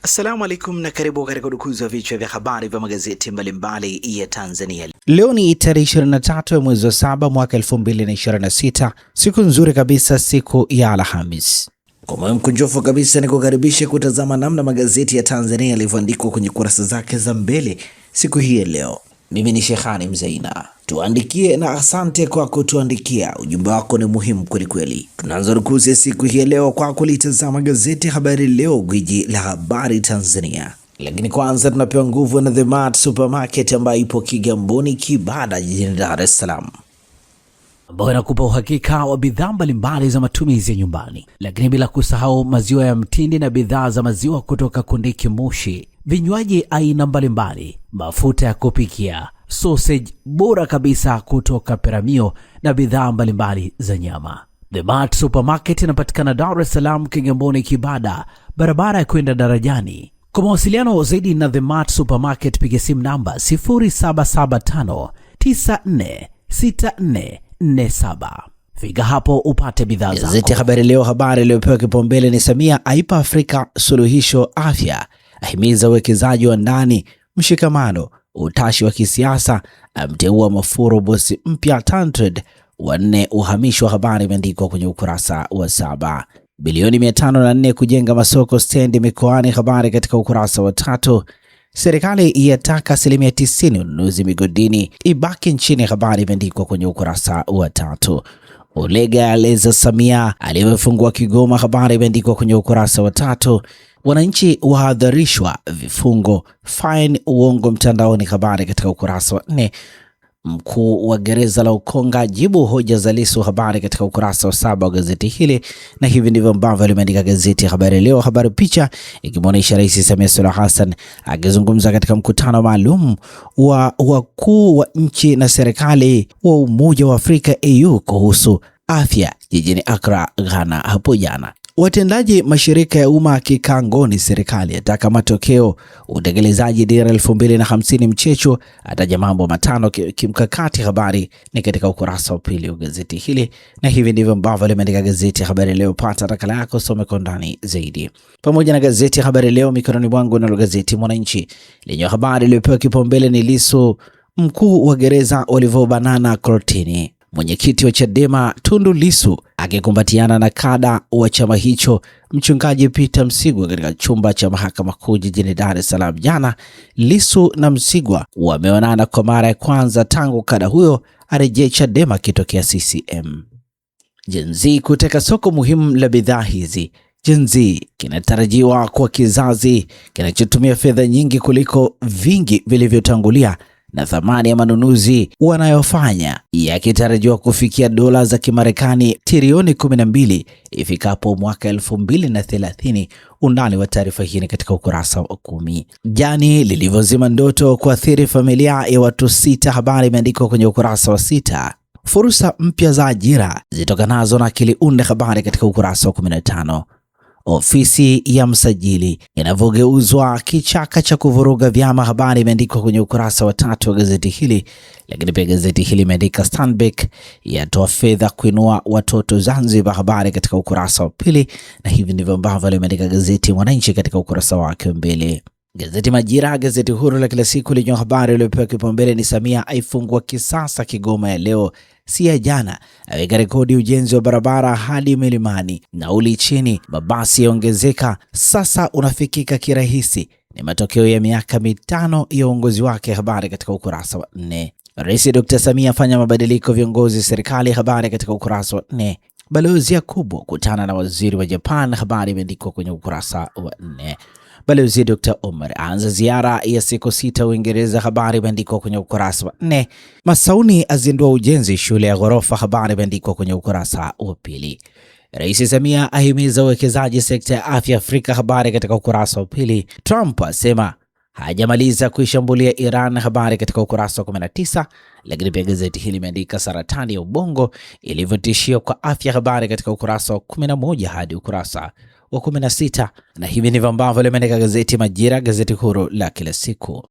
Assalamu alaikum na karibu katika udukuzi wa vichwa vya habari vya magazeti mbalimbali ya Tanzania. Leo ni tarehe 23 ya mwezi wa 7 mwaka 2026, siku nzuri kabisa, siku ya Alhamis. Kwa moyo mkunjofu kabisa ni kukaribisha kutazama namna magazeti ya Tanzania yalivyoandikwa kwenye kurasa zake za mbele siku hii ya leo. Mimi ni Shehani Mzaina. Tuandikie na asante kwa kutuandikia. Ujumbe wako ni muhimu kweli kweli. Tunaanza rukuzi siku hii leo kwa kulitazama gazeti Habari Leo, gwiji la habari Tanzania. Lakini kwanza tunapewa nguvu na The Mart Supermarket ambayo ipo Kigamboni Kibada jijini Dar es Salaam, ambayo inakupa uhakika wa bidhaa mbalimbali za matumizi ya nyumbani, lakini bila kusahau maziwa ya mtindi na bidhaa za maziwa kutoka Kondiki Moshi, vinywaji aina mbalimbali, mafuta ya kupikia, sausage bora kabisa kutoka Peramio na bidhaa mbalimbali za nyama. The Mart Supermarket inapatikana Dar es Salaam, Kigamboni Kibada, barabara ya kwenda darajani. Kwa mawasiliano zaidi na The Mart Supermarket piga simu namba 0775946447. Fika hapo upate bidhaa zako. Gazeti Habari Leo, habari iliyopewa kipaumbele ni Samia aipa Afrika suluhisho afya, ahimiza uwekezaji wa ndani, mshikamano, utashi wa kisiasa, amteua Mafuru bosi mpya TanTrade, wanne uhamisho wa habari imeandikwa kwenye ukurasa wa 7. Bilioni 504 kujenga masoko stendi mikoani, habari katika ukurasa wa 3. Serikali yataka 90% ununuzi migodini ibaki nchini, habari imeandikwa kwenye ukurasa wa 3. Ulega aleza Samia aliyefungua Kigoma, habari imeandikwa kwenye ukurasa wa 3. Wananchi wahadharishwa vifungo fine uongo mtandaoni, habari katika ukurasa wa 4. Mkuu wa gereza la Ukonga jibu hoja za Lissu, habari katika ukurasa wa 7 wa gazeti hili. Na hivi ndivyo ambavyo limeandika gazeti Habari Leo, habari picha ikimwonyesha Rais Samia Suluhu Hassan akizungumza katika mkutano maalum wa wakuu wa nchi na serikali wa Umoja wa Afrika AU kuhusu afya jijini Accra, Ghana hapo jana. Watendaji mashirika ya umma kikangoni, serikali yataka matokeo utekelezaji dira 2050 mchecho, ataja mambo matano kimkakati, habari ni katika ukurasa wa 2 wa gazeti hili. Na hivi ndivyo ambavyo limeandika gazeti Habari Leo. Pata nakala yako, some kwa ndani zaidi. Pamoja na gazeti Habari Leo mikononi mwangu, na gazeti Mwananchi lenye habari iliyopewa kipaumbele ni Lissu mkuu wa gereza Oliver Banana Kortini. Mwenyekiti wa Chadema Tundu Lissu akikumbatiana na kada wa chama hicho mchungaji Peter Msigwa katika chumba cha mahakama kuu jijini Dar es Salaam jana. Lissu na Msigwa wameonana kwa mara ya kwanza tangu kada huyo arejea Chadema kitokea CCM. Gen Z kuteka soko muhimu la bidhaa hizi. Gen Z kinatarajiwa kwa kizazi kinachotumia fedha nyingi kuliko vingi vilivyotangulia, na thamani ya manunuzi wanayofanya yakitarajiwa kufikia dola za Kimarekani trilioni 12 ifikapo mwaka 2030. Undani wa taarifa hii katika ukurasa wa 10. Jani lilivyozima ndoto kuathiri familia ya watu 6, habari imeandikwa kwenye ukurasa wa 6. Fursa mpya za ajira zitokanazo na akili unde, habari katika ukurasa wa 15. Ofisi ya msajili inavyogeuzwa kichaka cha kuvuruga vyama, habari imeandikwa kwenye ukurasa wa 3 wa gazeti hili. Lakini pia gazeti hili imeandika Stanbic yatoa fedha kuinua watoto Zanzibar, habari katika ukurasa wa 2. Na hivi ndivyo ambavyo limeandika gazeti Mwananchi katika ukurasa wake wa mbele. Gazeti Majira, gazeti huru la kila siku lenye habari iliyopewa kipaumbele ni Samia aifungua kisasa Kigoma ya leo si ya jana, aweka rekodi ujenzi wa barabara hadi milimani, nauli chini, mabasi yaongezeka, sasa unafikika kirahisi, ni matokeo ya miaka 5 ya uongozi wake, habari katika ukurasa wa 4. Rais Dr. Samia afanya mabadiliko viongozi serikali, habari katika ukurasa wa 4. Balozi Yakubu kutana na waziri wa Japan, habari imeandikwa kwenye ukurasa wa 4. Balozi Dr. Omar aanza ziara ya siku 6 Uingereza, habari imeandikwa kwenye ukurasa wa 4. Masauni azindua ujenzi shule ya ghorofa, habari imeandikwa kwenye ukurasa wa 2. Rais Samia ahimiza uwekezaji sekta ya afya Afrika, habari katika ukurasa wa 2. Trump asema hajamaliza kuishambulia Iran, habari katika ukurasa wa 19. Lakini pia gazeti hili limeandika saratani ya ubongo ilivyotishia kwa afya, habari katika ukurasa wa 11 hadi ukurasa wa 16. Na hivi ndivyo ambavyo limeandika gazeti Majira, gazeti huru la kila siku.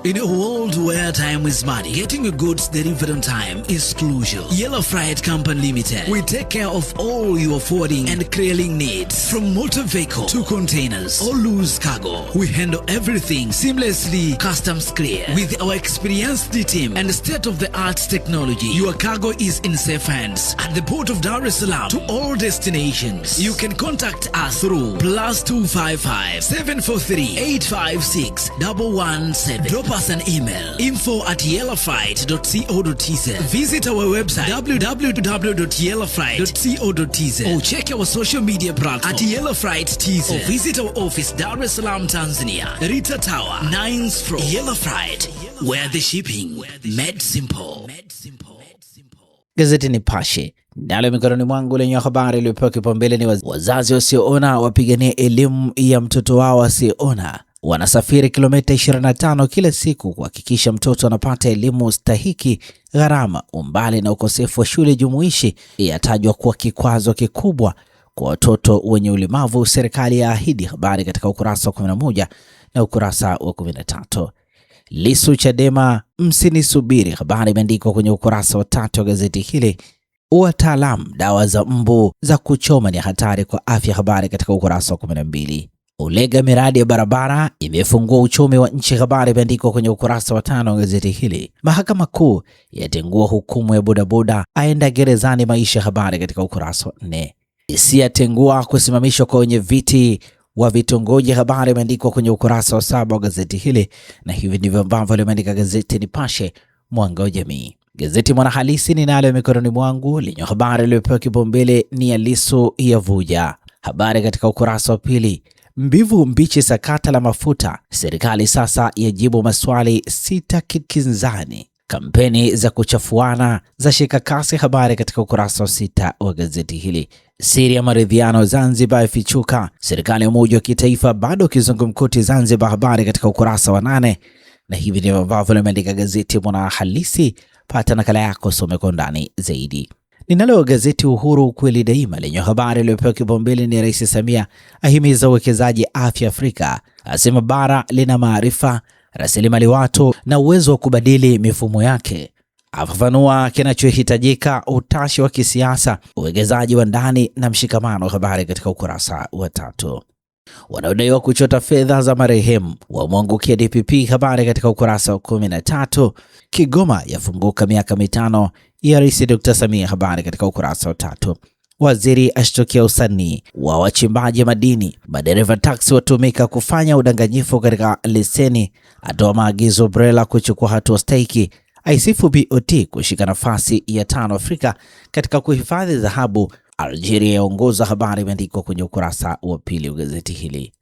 In a world where time is money, getting your goods delivered on time is crucial. Yellow Freight Company Limited, we take care of all your forwarding and clearing needs. From motor vehicle to containers or loose cargo, we handle everything seamlessly, customs clear. With our experienced team and state-of-the-art technology, your cargo is in safe hands at the port of Dar es Salaam to all destinations. You can contact us through +255 743 856 117. Drop us an email, info@yellowfreight.co.tz. Visit our website www.yellowfreight.co.tz or check our social media platform @yellowfreight.tz or visit our office Dar es Salaam, Tanzania, Rita Tower, 9th floor. Yellow Freight, where the shipping made simple. Gazeti Nipashe nalo mikononi mwangu lenye habari iliyopewa kipaumbele ni wazazi wasioona wapigania elimu ya mtoto wao asiyeona. Wanasafiri kilomita 25 kila siku kuhakikisha mtoto anapata elimu stahiki. Gharama, umbali na ukosefu wa shule jumuishi yatajwa kuwa kikwazo kikubwa kwa watoto wenye ulemavu. Serikali yaahidi. Habari katika ukurasa wa 11 na ukurasa wa 13. Lissu Chadema msinisubiri. Habari imeandikwa kwenye ukurasa wa 3 wa gazeti hili. Wataalamu, dawa za mbu za kuchoma ni hatari kwa afya. Habari katika ukurasa wa 12. Ulega miradi ya barabara imefungua uchumi wa nchi. Habari imeandikwa kwenye ukurasa wa 5 wa gazeti hili. Mahakama Kuu yatengua hukumu ya bodaboda aenda gerezani maisha. Habari katika ukurasa wa 4. Isiyatengua kusimamishwa kwa wenye viti wa vitongoji. Habari imeandikwa kwenye ukurasa wa 7 wa gazeti hili, na hivi ndivyo ambavyo limeandika gazeti Nipashe mwanga wa jamii. Gazeti Mwanahalisi ninalo mikononi mwangu lenye habari iliyopewa kipaumbele ni ya Lissu yavuja. Habari katika ukurasa wa 2. Mbivu mbichi sakata la mafuta, serikali sasa yajibu maswali 6 kinzani. Kampeni za kuchafuana za shika kasi. Habari katika ukurasa wa 6 wa gazeti hili. Siri ya maridhiano Zanzibar ifichuka, serikali ya umoja wa kitaifa bado kizungumkuti Zanzibar. Habari katika ukurasa wa 8, na hivi ndivyo ambavyo limeandika gazeti Mwanahalisi. Pata nakala yako, some kwa ndani zaidi. Ninalo gazeti Uhuru kweli daima lenye habari iliyopewa kipaumbele ni Rais Samia ahimiza uwekezaji afya Afrika, asema bara lina maarifa, rasilimali watu na uwezo wa kubadili mifumo yake. Afafanua kinachohitajika, utashi wa kisiasa, uwekezaji wa ndani na mshikamano. Habari katika ukurasa wa 3. Wanaodaiwa kuchota fedha za marehemu wamwangukia DPP. Habari katika ukurasa wa 13. Kigoma yafunguka miaka 5 ya Rais Dr. Samia. Habari katika ukurasa wa 3. Waziri ashtukia usanii wa wachimbaji madini. Madereva taksi watumika kufanya udanganyifu katika leseni. Atoa maagizo BRELA kuchukua hatua stahiki. Aisifu BOT kushika nafasi ya 5 Afrika katika kuhifadhi dhahabu. Algeria yaongoza. Habari imeandikwa kwenye ukurasa wa 2 wa gazeti hili.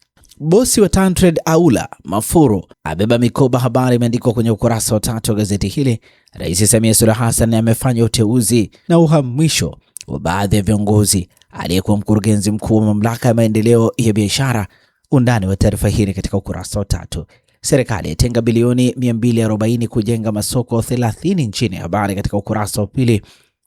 Bosi wa Tantrade aula Mafuru abeba mikoba. Habari imeandikwa kwenye ukurasa wa 3 wa gazeti hili. Rais Samia Suluhu Hassan amefanya uteuzi na uhamisho wa baadhi ya viongozi. Aliyekuwa mkurugenzi mkuu wa mamlaka ya maendeleo ya biashara. Undani wa taarifa hii katika ukurasa wa 3. Serikali yatenga bilioni 240 kujenga masoko 30 nchini. Habari katika ukurasa wa 2.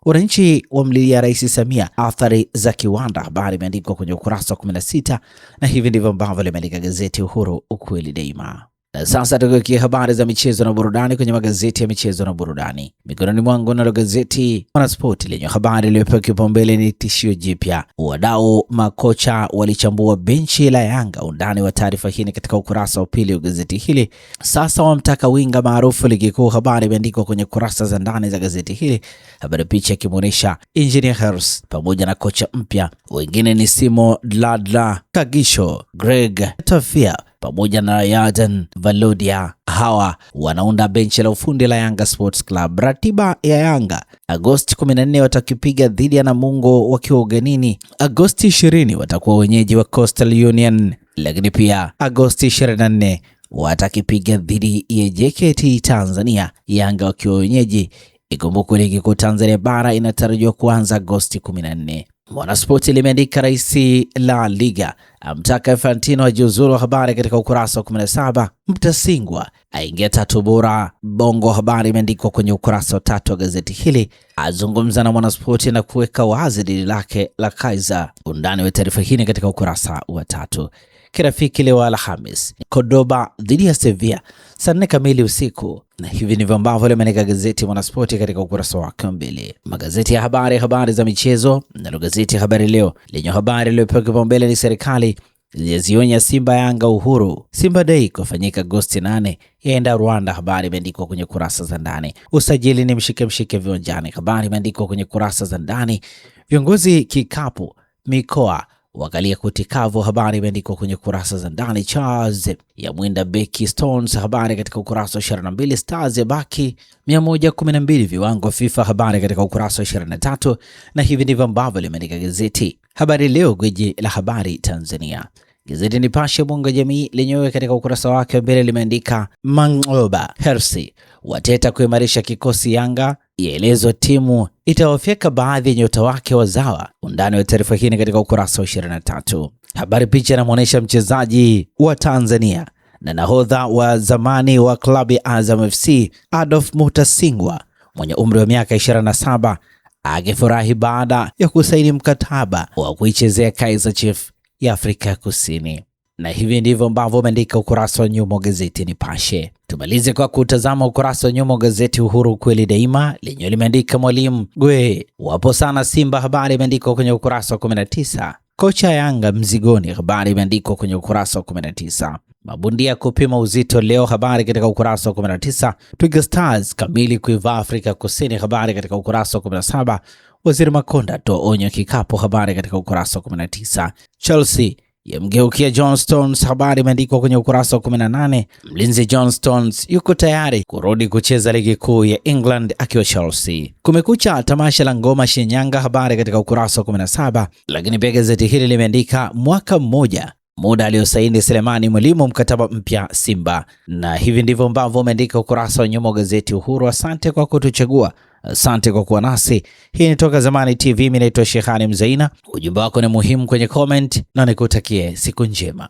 Wananchi wamlilia Rais Samia athari za kiwanda. Habari imeandikwa kwenye ukurasa wa 16, na hivi ndivyo ambavyo limeandika gazeti Uhuru ukweli daima. Na sasa tukikia habari za michezo na burudani kwenye magazeti ya michezo na burudani. Mikononi mwangu nalo gazeti Mwanaspoti lenye habari iliyopewa kipaumbele ni tishio jipya. Wadau makocha walichambua benchi la Yanga. Undani wa taarifa hii katika ukurasa wa 2 wa gazeti hili. Sasa wamtaka winga maarufu ligi kuu. Habari imeandikwa kwenye kurasa za ndani za gazeti hili. Habari picha ikimuonesha Engineer Hersi pamoja na kocha mpya. Wengine ni Simo Dladla, Kagisho, Greg Tafia pamoja na Yarden Valodia. Hawa wanaunda benchi la ufundi la Yanga Sports Club. Ratiba ya Yanga: Agosti 14 watakipiga dhidi ya Namungo wakiwa ugenini. Agosti 20 watakuwa wenyeji wa Coastal Union, lakini pia Agosti 24 watakipiga dhidi ya JKT Tanzania, Yanga wakiwa wenyeji. Ikumbukwe ligi kuu Tanzania bara inatarajiwa kuanza Agosti 14. Mwanaspoti limeandika Rais La Liga amtaka Infantino ajiuzulu. Habari katika ukurasa wa 17. Mtasingwa aingia 3 bora Bongo. Habari imeandikwa kwenye ukurasa wa 3 wa gazeti hili. Azungumza na Mwanaspoti na kuweka wazi dili lake la Kaizer. Undani wa taarifa hii katika ukurasa wa 3. kirafiki leo Alhamis, Cordoba dhidi ya Sevilla saa 4 kamili usiku. Na hivi ndivyo ambavyo limeandika gazeti Mwanaspoti katika ukurasa wake wa mbele. Magazeti ya habari za michezo, na gazeti ya Habari Leo lenye habari iliyopewa kipaumbele ni serikali ilizionya Simba Yanga Uhuru. Simba Day kufanyika Agosti 8 yaenda Rwanda. Habari imeandikwa kwenye kurasa za ndani. Usajili ni mshike viwanjani. Habari imeandikwa kwenye kurasa za ndani. Viongozi kikapu mikoa wakalia kutikavu. Habari imeandikwa kwenye kurasa za ndani. Charles ya mwinda beki Stones. Habari katika ukurasa wa 22. Stars ya baki 112 viwango FIFA. Habari katika ukurasa wa 23. Na hivi ndivyo ambavyo limeandika gazeti Habari Leo, gwiji la habari Tanzania. Gazeti Nipashe mwanga jamii lenyewe katika ukurasa wake wa mbele limeandika Mangoba Hersi wateta kuimarisha kikosi Yanga, ielezwa timu itawafyeka baadhi ya nyota wake wazawa. Undani wa taarifa hii katika ukurasa wa 23. Habari picha inamuonesha mchezaji wa Tanzania na nahodha wa zamani wa klabu ya Azam FC Adolf Mutasingwa mwenye umri wa miaka 27 akifurahi baada ya kusaini mkataba wa kuichezea Kaizer Chiefs ya Afrika Kusini. Na hivi ndivyo ambavyo umeandika ukurasa wa nyuma gazeti Nipashe. Tumalize kwa kutazama ukurasa wa nyuma gazeti Uhuru kweli daima lenye limeandika mwalimu Gwe wapo sana Simba. Habari imeandikwa kwenye ukurasa wa 19. Kocha Yanga mzigoni. Habari imeandikwa kwenye ukurasa wa 19. Mabundia kupima uzito leo. Habari katika ukurasa wa 19. Twiga Stars kamili kuivaa Afrika Kusini. Habari katika ukurasa wa 17. Waziri Makonda toa onyo kikapu. Habari katika ukurasa wa 19. Chelsea yamgeukia John Stones. Habari imeandikwa kwenye ukurasa wa 18. Mlinzi John Stones yuko tayari kurudi kucheza ligi kuu ya England akiwa Chelsea. Kumekucha tamasha la ngoma Shinyanga. Habari katika ukurasa wa 17. Lakini pia gazeti hili limeandika mwaka mmoja muda aliosaini Selemani Mwalimu mkataba mpya Simba. Na hivi ndivyo ambavyo umeandika ukurasa wa nyuma gazeti Uhuru. Asante kwa kutuchagua. Asante kwa kuwa nasi. Hii ni Toka Zamani TV. Mimi naitwa Shehani Mzaina. Ujumbe wako ni muhimu kwenye comment na nikutakie siku njema.